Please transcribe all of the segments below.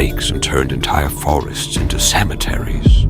snakes and turned entire forests into cemeteries.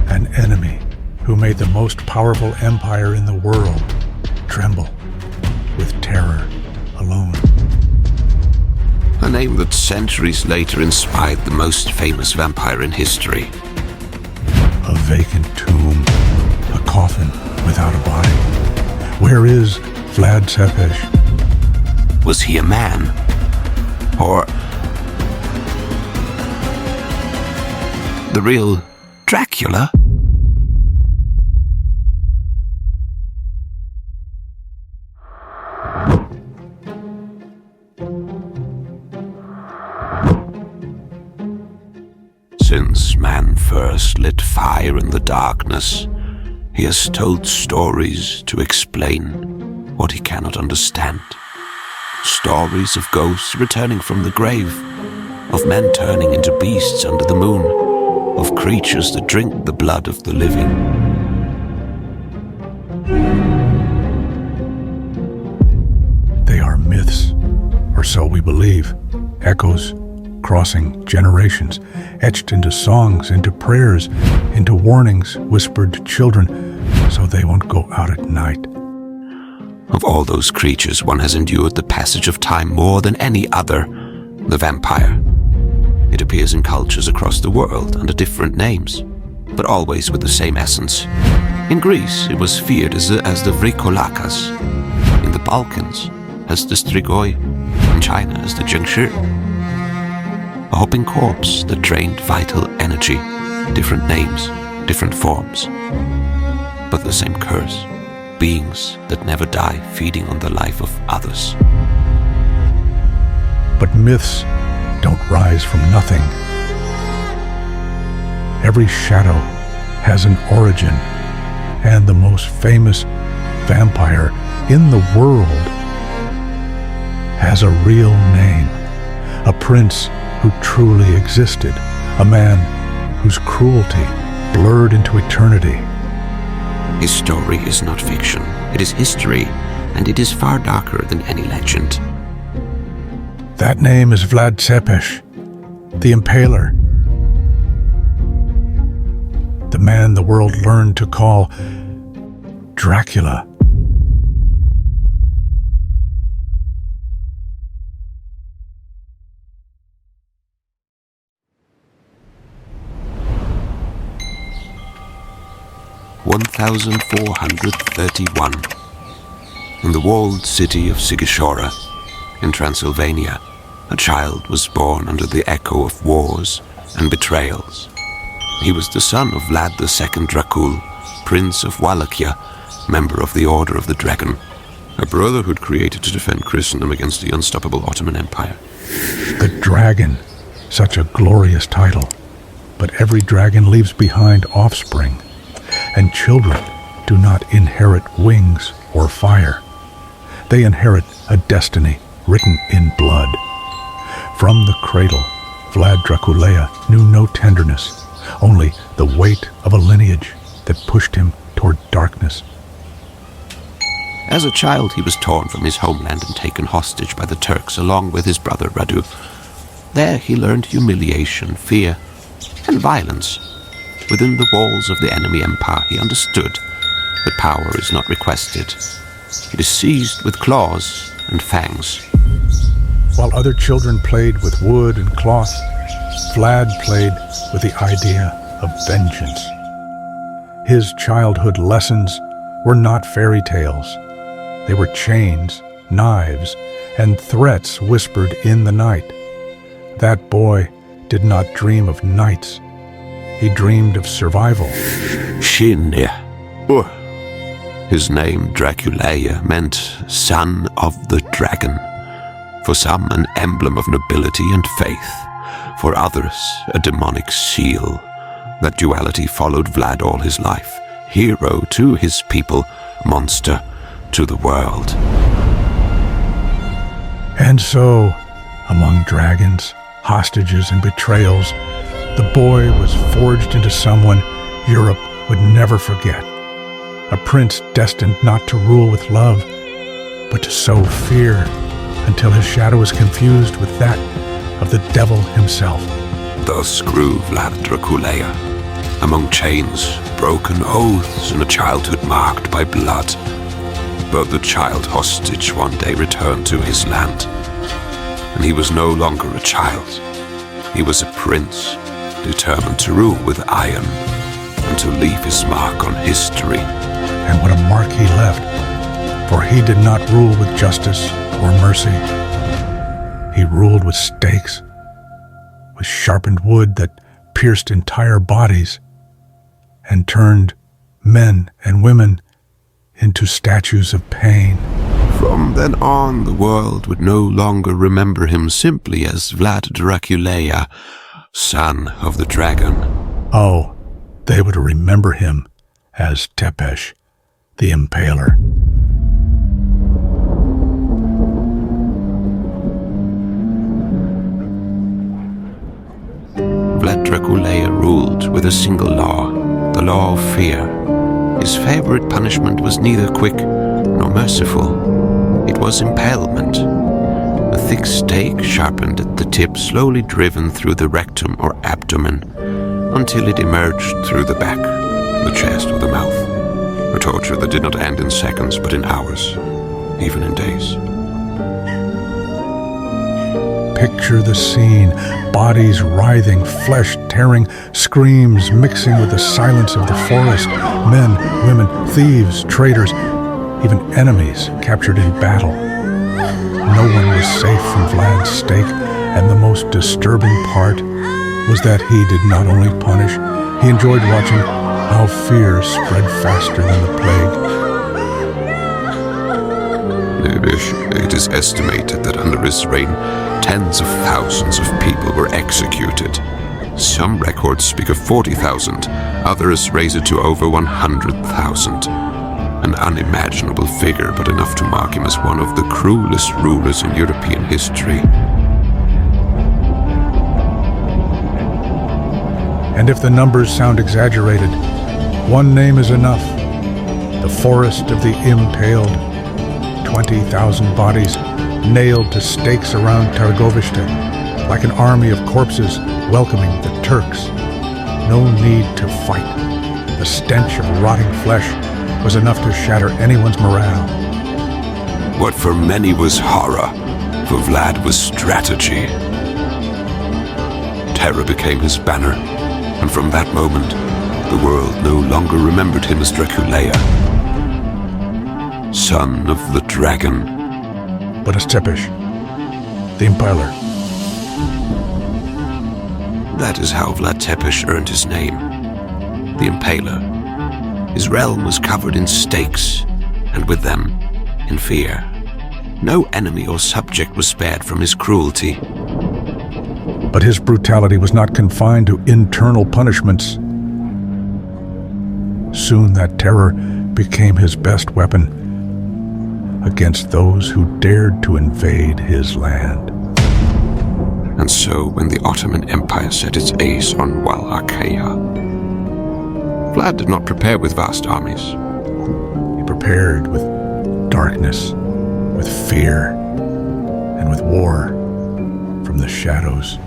An enemy who made the most powerful empire in the world tremble with terror alone. A name that centuries later inspired the most famous vampire in history. A vacant tomb, a coffin without a body. Where is Vlad Tepes? Was he a man? Or the real Dracula? Since man first lit fire in the darkness, he has told stories to explain what he cannot understand. Stories of ghosts returning from the grave, of men turning into beasts under the moon, of creatures that drink the blood of the living. They are myths, or so we believe, echoes crossing generations, etched into songs, into prayers, into warnings whispered to children so they won't go out at night. Of all those creatures, one has endured the passage of time more than any other, the vampire. It appears in cultures across the world under different names, but always with the same essence. In Greece, it was feared as the vrikolakas. In the Balkans, as the strigoi. In China, as the zhengshi. A hopping corpse that drained vital energy, different names, different forms, but the same curse, beings that never die feeding on the life of others. But myths don't rise from nothing. Every shadow has an origin, and the most famous vampire in the world has a real name, a prince who truly existed, a man whose cruelty blurred into eternity. His story is not fiction, it is history, and it is far darker than any legend. That name is Vlad Tepes, the Impaler, the man the world learned to call Dracula. (1431) In the walled city of Sigishora, in Transylvania, a child was born under the echo of wars and betrayals. He was the son of Vlad II Dracula, Prince of Wallachia, member of the Order of the Dragon, a brotherhood created to defend Christendom against the unstoppable Ottoman Empire. The Dragon, such a glorious title, but every dragon leaves behind offspring. And children do not inherit wings or fire. They inherit a destiny written in blood. From the cradle, Vlad Drăculea knew no tenderness, only the weight of a lineage that pushed him toward darkness. As a child, he was torn from his homeland and taken hostage by the Turks along with his brother Radu. There he learned humiliation, fear, and violence. Within the walls of the enemy empire, he understood that power is not requested. It is seized with claws and fangs. While other children played with wood and cloth, Vlad played with the idea of vengeance. His childhood lessons were not fairy tales. They were chains, knives, and threats whispered in the night. That boy did not dream of knights. He dreamed of survival. His name, Dracula, meant son of the dragon. For some, an emblem of nobility and faith. For others, a demonic seal. That duality followed Vlad all his life. Hero to his people, monster to the world. And so, among dragons, hostages, and betrayals, the boy was forged into someone Europe would never forget. A prince destined not to rule with love, but to sow fear until his shadow was confused with that of the devil himself. Thus grew Vlad Drăculea, among chains, broken oaths, and a childhood marked by blood. But the child hostage one day returned to his land, and he was no longer a child. He was a prince, determined to rule with iron and to leave his mark on history. And what a mark he left, for he did not rule with justice or mercy. He ruled with stakes, with sharpened wood that pierced entire bodies and turned men and women into statues of pain. From then on, the world would no longer remember him simply as Vlad Drăculea, son of the dragon. Oh, they would remember him as Tepes, the Impaler. Vlad Drăculea ruled with a single law, the law of fear. His favorite punishment was neither quick nor merciful. It was impalement. A thick stake sharpened at the tip, slowly driven through the rectum or abdomen until it emerged through the back, the chest, or the mouth. A torture that did not end in seconds but in hours, even in days. Picture the scene, bodies writhing, flesh tearing, screams mixing with the silence of the forest, men, women, thieves, traitors, even enemies captured in battle. No one was safe from Vlad's stake, and the most disturbing part was that he did not only punish, he enjoyed watching how fear spread faster than the plague. It is estimated that under his reign, tens of thousands of people were executed. Some records speak of 40,000, others raise it to over 100,000. An unimaginable figure, but enough to mark him as one of the cruelest rulers in European history. And if the numbers sound exaggerated, one name is enough. The Forest of the Impaled. 20,000 bodies nailed to stakes around Târgoviște, like an army of corpses welcoming the Turks. No need to fight. The stench of rotting flesh was enough to shatter anyone's morale. What for many was horror, for Vlad was strategy. Terror became his banner, and from that moment, the world no longer remembered him as Dracula, son of the dragon, but as Tepes, the Impaler. That is how Vlad Tepes earned his name, the Impaler. His realm was covered in stakes, and with them, in fear. No enemy or subject was spared from his cruelty. But his brutality was not confined to internal punishments. Soon that terror became his best weapon against those who dared to invade his land. And so, when the Ottoman Empire set its ace on Wallachia, Vlad did not prepare with vast armies. He prepared with darkness, with fear, and with war from the shadows.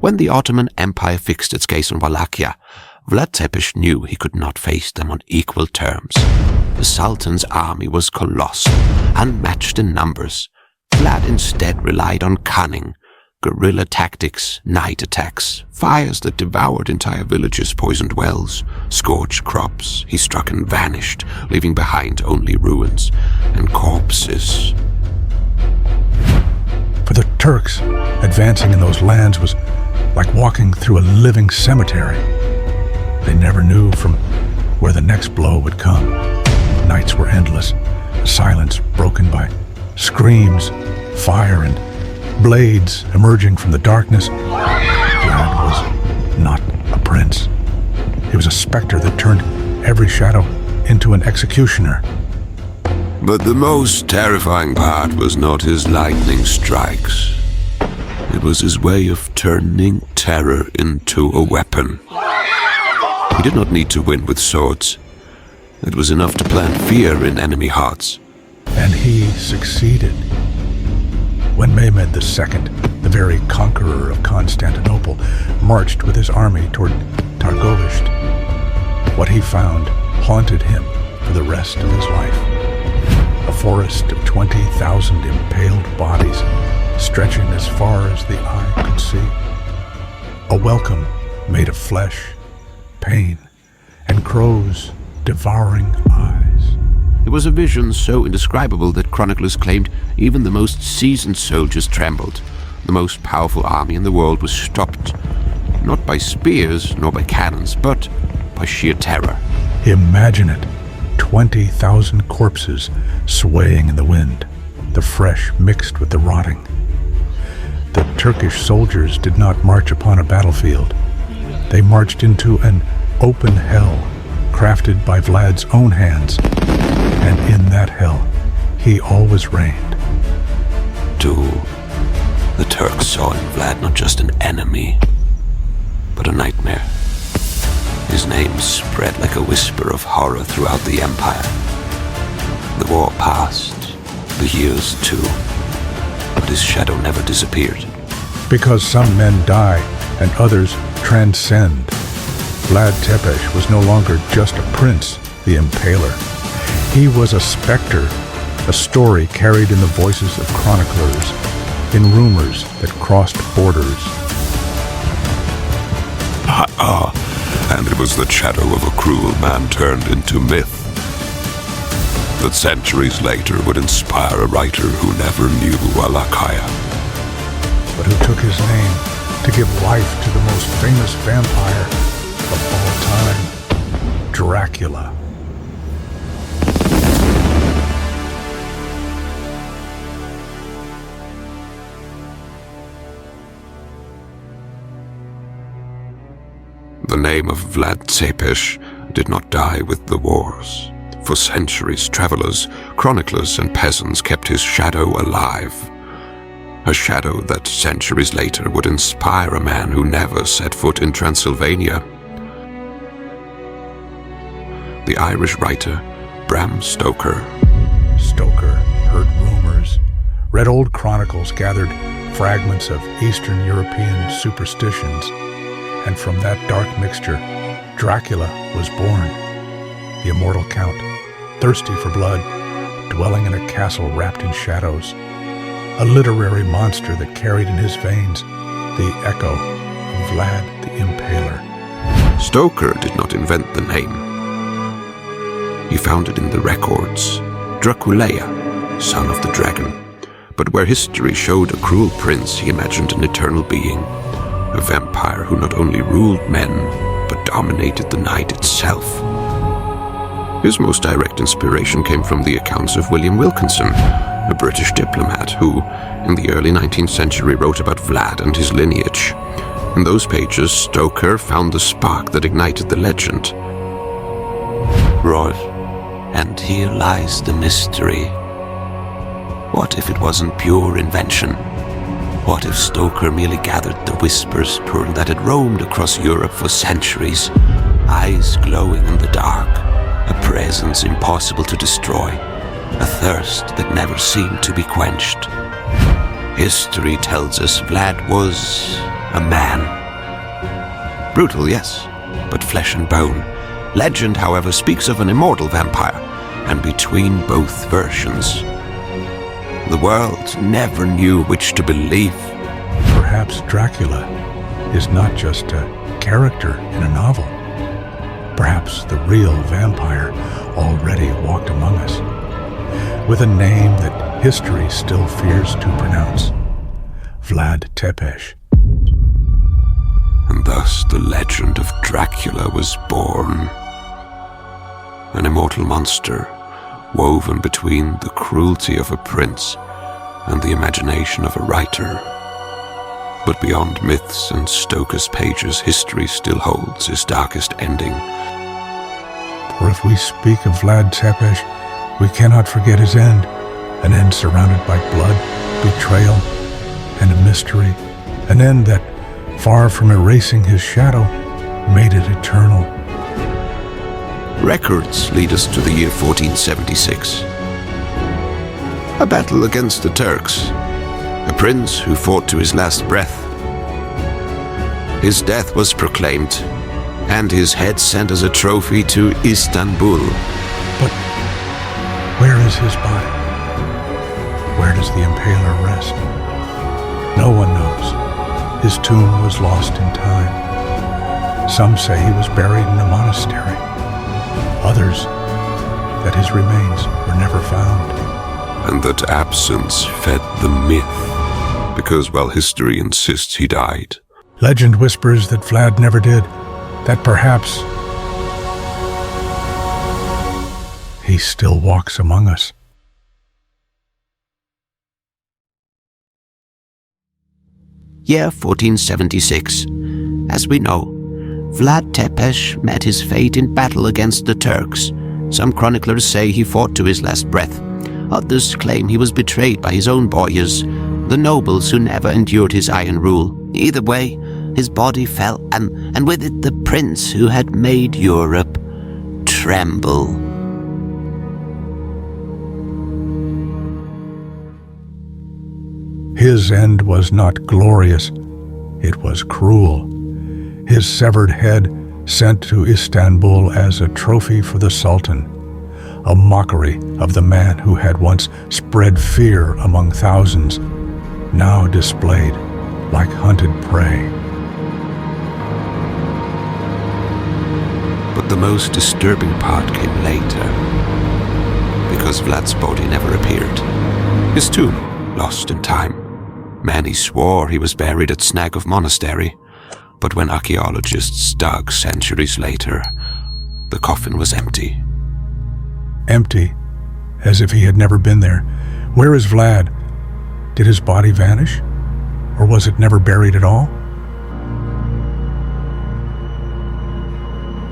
When the Ottoman Empire fixed its gaze on Wallachia, Vlad Tepes knew he could not face them on equal terms. The Sultan's army was colossal, unmatched in numbers. Vlad instead relied on cunning, guerrilla tactics, night attacks, fires that devoured entire villages, poisoned wells, scorched crops. He struck and vanished, leaving behind only ruins and corpses. For the Turks, advancing in those lands was like walking through a living cemetery. They never knew from where the next blow would come. Nights were endless, the silence broken by screams, fire, and blades emerging from the darkness. Vlad was not a prince. He was a specter that turned every shadow into an executioner. But the most terrifying part was not his lightning strikes. It was his way of turning terror into a weapon. He did not need to win with swords. It was enough to plant fear in enemy hearts. And he succeeded. When Mehmed II, the very conqueror of Constantinople, marched with his army toward Targovishte, what he found haunted him for the rest of his life. A forest of 20,000 impaled bodies stretching as far as the eye could see. A welcome made of flesh, pain, and crows devouring eyes. It was a vision so indescribable that chroniclers claimed even the most seasoned soldiers trembled. The most powerful army in the world was stopped, not by spears nor by cannons, but by sheer terror. Imagine it, 20,000 corpses swaying in the wind, the fresh mixed with the rotting. The Turkish soldiers did not march upon a battlefield. They marched into an open hell crafted by Vlad's own hands, and in that hell he always reigned. The Turks saw in Vlad not just an enemy, but a nightmare. His name spread like a whisper of horror throughout the empire. The war passed, the years too, but his shadow never disappeared. Because some men die and others transcend, Vlad Tepes was no longer just a prince, the Impaler. He was a specter, a story carried in the voices of chroniclers, in rumors that crossed borders. And it was the shadow of a cruel man turned into myth that centuries later would inspire a writer who never knew Wallachia, but who took his name to give life to the most famous vampire of all time, Dracula. The name of Vlad Țepeș did not die with the wars. For centuries, travelers, chroniclers, and peasants kept his shadow alive. A shadow that centuries later would inspire a man who never set foot in Transylvania. The Irish writer Bram Stoker. Stoker heard rumors, read old chronicles, gathered fragments of Eastern European superstitions, and from that dark mixture, Dracula was born. The immortal count, thirsty for blood, dwelling in a castle wrapped in shadows. A literary monster that carried in his veins the echo of Vlad the Impaler. Stoker did not invent the name. He found it in the records. Dracula, son of the dragon. But where history showed a cruel prince, he imagined an eternal being. A vampire who not only ruled men, but dominated the night itself. His most direct inspiration came from the accounts of William Wilkinson, a British diplomat who, in the early 19th century, wrote about Vlad and his lineage. In those pages, Stoker found the spark that ignited the legend. Right, and here lies the mystery. What if it wasn't pure invention? What if Stoker merely gathered the whispers that had roamed across Europe for centuries, eyes glowing in the dark, a presence impossible to destroy, a thirst that never seemed to be quenched? History tells us Vlad was a man. Brutal, yes, but flesh and bone. Legend, however, speaks of an immortal vampire, and between both versions, the world never knew which to believe. Perhaps Dracula is not just a character in a novel. Perhaps the real vampire already walked among us, with a name that history still fears to pronounce. Vlad Tepes. And thus the legend of Dracula was born. An immortal monster, woven between the cruelty of a prince and the imagination of a writer. But beyond myths and Stoker's pages, history still holds its darkest ending. For if we speak of Vlad Tepes, we cannot forget his end, an end surrounded by blood, betrayal, and a mystery, an end that, far from erasing his shadow, made it eternal, Records lead us to the year 1476. A battle against the Turks. A prince who fought to his last breath. His death was proclaimed, and his head sent as a trophy to Istanbul. But where is his body? Where does the Impaler rest? No one knows. His tomb was lost in time. Some say he was buried in a monastery. Others, that his remains were never found. And that absence fed the myth, because while history insists he died. Legend whispers that Vlad never did, that perhaps he still walks among us. Year 1476. As we know, Vlad Tepes met his fate in battle against the Turks. Some chroniclers say he fought to his last breath. Others claim he was betrayed by his own boyars, the nobles who never endured his iron rule. Either way, his body fell, and with it the prince who had made Europe tremble. His end was not glorious, it was cruel. His severed head sent to Istanbul as a trophy for the Sultan, a mockery of the man who had once spread fear among thousands, now displayed like hunted prey. But the most disturbing part came later, because Vlad's body never appeared. His tomb, lost in time. Many swore he was buried at Snagov Monastery, but when archaeologists dug centuries later, the coffin was empty. Empty, as if he had never been there. Where is Vlad? Did his body vanish? Or was it never buried at all?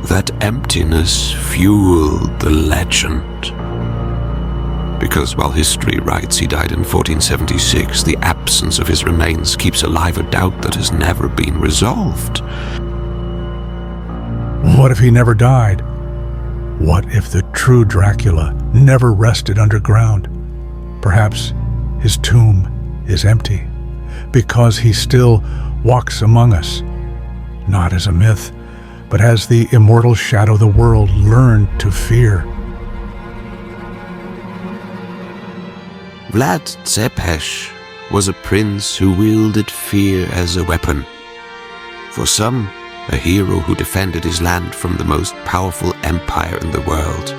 That emptiness fueled the legend. Because while history writes he died in 1476, the absence of his remains keeps alive a doubt that has never been resolved. What if he never died? What if the true Dracula never rested underground? Perhaps his tomb is empty, because he still walks among us, not as a myth, but as the immortal shadow the world learned to fear. Vlad Țepeș was a prince who wielded fear as a weapon. For some, a hero who defended his land from the most powerful empire in the world.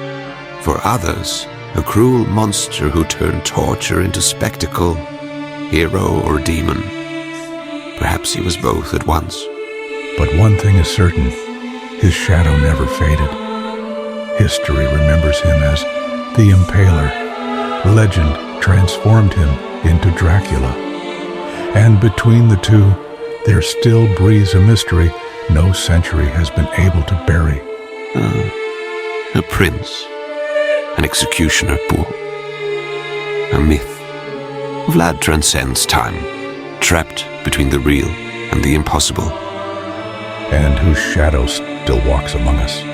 For others, a cruel monster who turned torture into spectacle, hero or demon. Perhaps he was both at once. But one thing is certain, his shadow never faded. History remembers him as the Impaler. Legend transformed him into Dracula. And between the two, there still breathes a mystery no century has been able to bury. A prince, an executioner pool, a myth. Vlad transcends time, trapped between the real and the impossible. And whose shadow still walks among us.